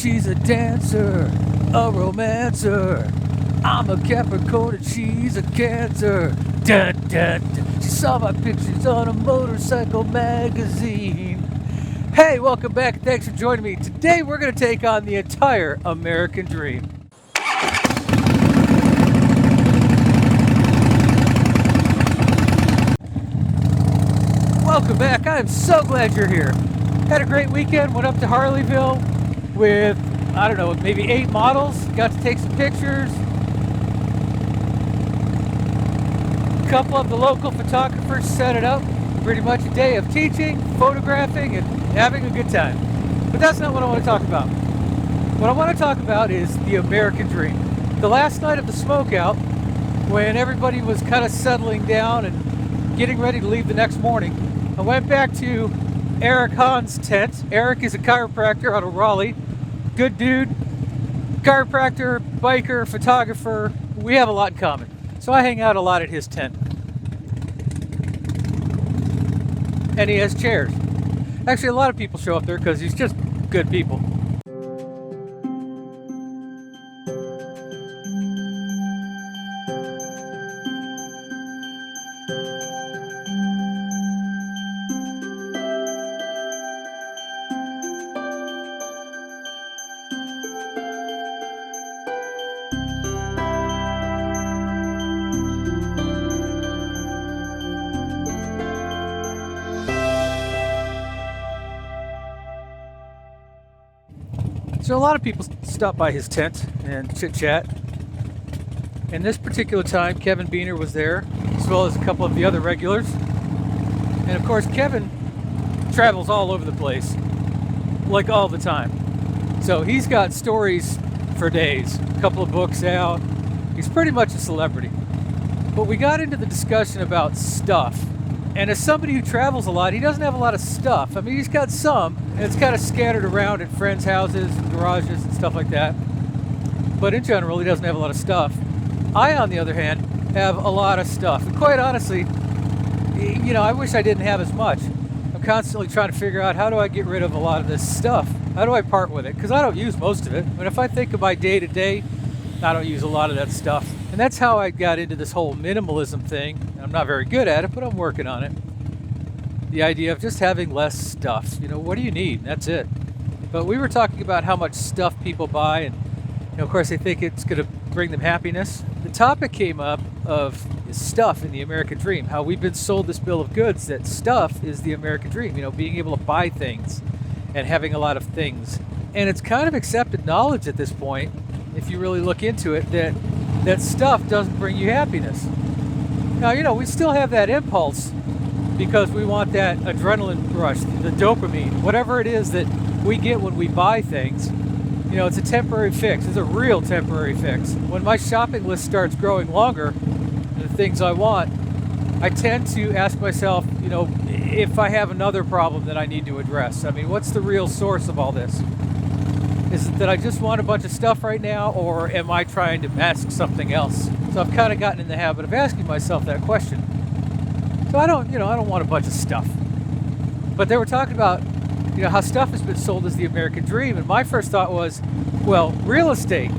She's a dancer, a romancer. I'm a Capricorn and she's a Cancer. Dun, dun, dun. She saw my pictures on a motorcycle magazine. Hey, welcome back. Thanks for joining me. Today we're going to take on the entire American dream. Welcome back. I'm so glad you're here. Had a great weekend. Went up to Harleyville with, I don't know, maybe 8 models. Got to take some pictures. A couple of the local photographers set it up. Pretty much a day of teaching, photographing, and having a good time. But that's not what I want to talk about. What I want to talk about is the American dream. The last night of the Smokeout, when everybody was kind of settling down and getting ready to leave the next morning, I went back to Eric Hahn's tent. Eric is a chiropractor out of Raleigh. Good dude. Chiropractor, biker, photographer. We have a lot in common. So I hang out a lot at his tent. And he has chairs. Actually, a lot of people show up there because he's just good people. So a lot of people stop by his tent and chit-chat. And this particular time, Kevin Beener was there, as well as a couple of the other regulars. And of course, Kevin travels all over the place, like all the time. So he's got stories for days, a couple of books out. He's pretty much a celebrity. But we got into the discussion about stuff. And as somebody who travels a lot, he doesn't have a lot of stuff. I mean, he's got some, and it's kind of scattered around at friends' houses, and garages, and stuff like that. But in general, he doesn't have a lot of stuff. I, on the other hand, have a lot of stuff. And quite honestly, you know, I wish I didn't have as much. I'm constantly trying to figure out, how do I get rid of a lot of this stuff? How do I part with it? Because I don't use most of it. But if I think of my day-to-day, I don't use a lot of that stuff. And that's how I got into this whole minimalism thing. I'm not very good at it, but I'm working on it. The idea of just having less stuff. You know, what do you need? That's it. But we were talking about how much stuff people buy, and you know, of course they think it's going to bring them happiness. The topic came up of stuff in the American dream, how we've been sold this bill of goods that stuff is the American dream, you know, being able to buy things and having a lot of things. And it's kind of accepted knowledge at this point, if you really look into it, that stuff doesn't bring you happiness. Now, you know, we still have that impulse because we want that adrenaline rush, the dopamine, whatever it is that we get when we buy things. You know, it's a temporary fix. It's a real temporary fix. When my shopping list starts growing longer, the things I want, I tend to ask myself, you know, if I have another problem that I need to address. I mean, what's the real source of all this? Is it that I just want a bunch of stuff right now, or am I trying to mask something else? So I've kind of gotten in the habit of asking myself that question. So I don't want a bunch of stuff. But they were talking about, you know, how stuff has been sold as the American dream, and my first thought was, well, real estate.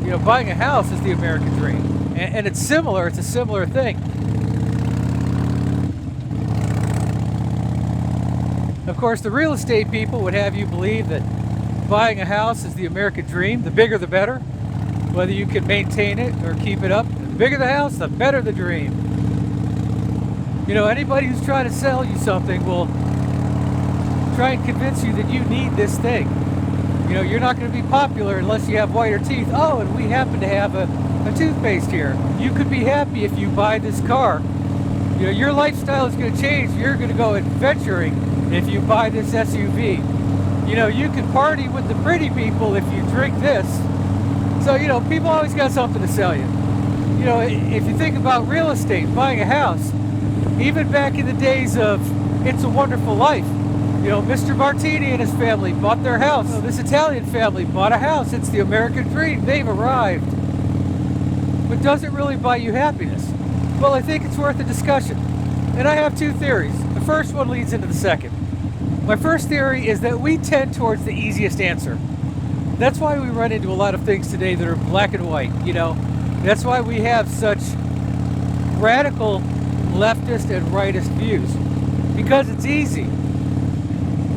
You know, buying a house is the American dream, and it's similar. It's a similar thing. Of course, the real estate people would have you believe that buying a house is the American dream. The bigger the better. Whether you can maintain it or keep it up. The bigger the house, the better the dream. You know, anybody who's trying to sell you something will try and convince you that you need this thing. You know, you're not going to be popular unless you have whiter teeth. Oh, and we happen to have a toothpaste here. You could be happy if you buy this car. You know, your lifestyle is going to change. You're going to go adventuring if you buy this SUV. You know, you can party with the pretty people if you drink this. So, you know, people always got something to sell you. You know, if you think about real estate, buying a house, even back in the days of It's a Wonderful Life, you know, Mr. Martini and his family bought their house. You know, this Italian family bought a house. It's the American dream. They've arrived. But does it really buy you happiness? Well, I think it's worth a discussion. And I have 2 theories. The first one leads into the second. My first theory is that we tend towards the easiest answer. That's why we run into a lot of things today that are black and white, you know. That's why we have such radical leftist and rightist views, because it's easy.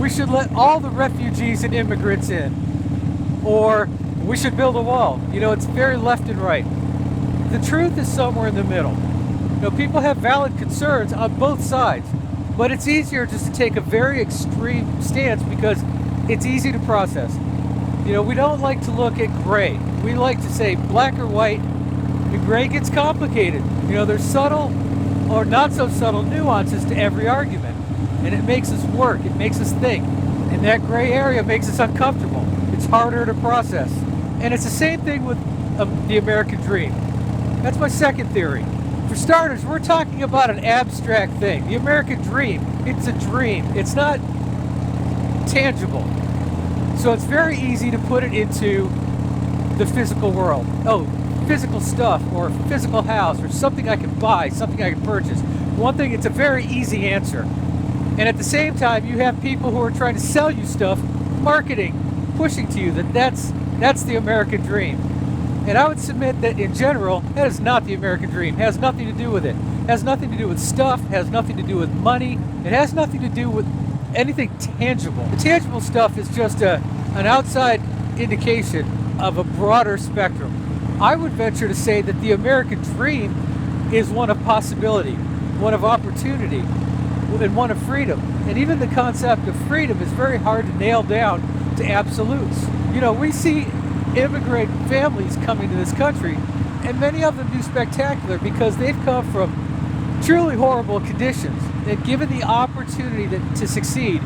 We should let all the refugees and immigrants in, or we should build a wall. You know, it's very left and right. The truth is somewhere in the middle. You know, people have valid concerns on both sides, but it's easier just to take a very extreme stance because it's easy to process. You know, we don't like to look at gray. We like to say black or white. The gray gets complicated. You know, there's subtle or not so subtle nuances to every argument, and it makes us work, it makes us think, and that gray area makes us uncomfortable. It's harder to process. And it's the same thing with the American dream. That's my second theory. For starters, we're talking about an abstract thing. The American dream, it's a dream. It's not tangible. So it's very easy to put it into the physical world. Oh, physical stuff, or physical house, or something I can buy, something I can purchase. One thing, it's a very easy answer. And at the same time, you have people who are trying to sell you stuff, marketing, pushing to you that that's the American dream. And I would submit that in general, that is not the American dream. It has nothing to do with it. It has nothing to do with stuff, it has nothing to do with money, it has nothing to do with anything tangible. The tangible stuff is just an outside indication of a broader spectrum. I would venture to say that the American dream is one of possibility, one of opportunity, and one of freedom. And even the concept of freedom is very hard to nail down to absolutes. You know, we see immigrant families coming to this country, and many of them do spectacular because they've come from truly horrible conditions. And given the opportunity to succeed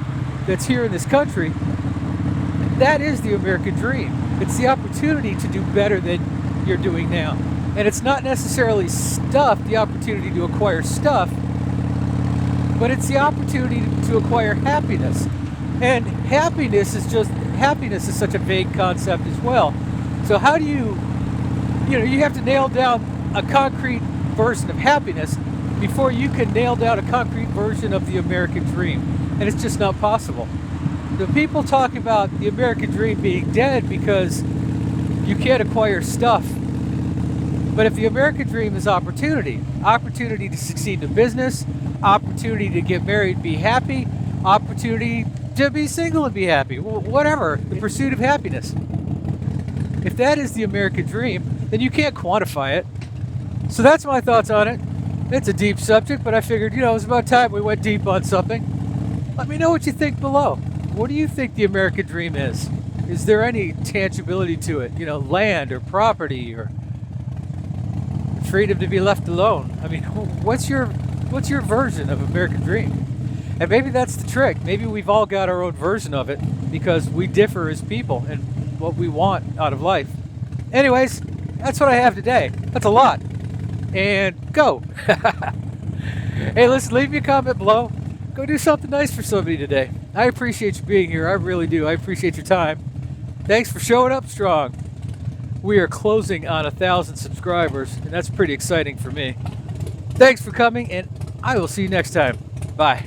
that's here in this country, that is the American dream. It's the opportunity to do better than you're doing now. And it's not necessarily stuff, the opportunity to acquire stuff, but it's the opportunity to acquire happiness. And happiness is such a vague concept as well. So how do you have to nail down a concrete version of happiness before you can nail down a concrete version of the American dream. And it's just not possible. The people talk about the American dream being dead because you can't acquire stuff. But if the American dream is opportunity to succeed in business, opportunity to get married and be happy, opportunity to be single and be happy, whatever, the pursuit of happiness. If that is the American dream, then you can't quantify it. So that's my thoughts on it. It's a deep subject, but I figured, it was about time we went deep on something. Let me know what you think below. What do you think the American dream is? Is there any tangibility to it? Land or property or freedom to be left alone? I mean, what's your version of American dream? And maybe that's the trick. Maybe we've all got our own version of it because we differ as people and what we want out of life. Anyways, that's what I have today. That's a lot. And go. Hey, listen, leave me a comment below. Go do something nice for somebody today. I appreciate you being here. I really do. I appreciate your time. Thanks for showing up strong. We are closing on 1,000 subscribers, and that's pretty exciting for me. Thanks for coming, and I will see you next time. Bye.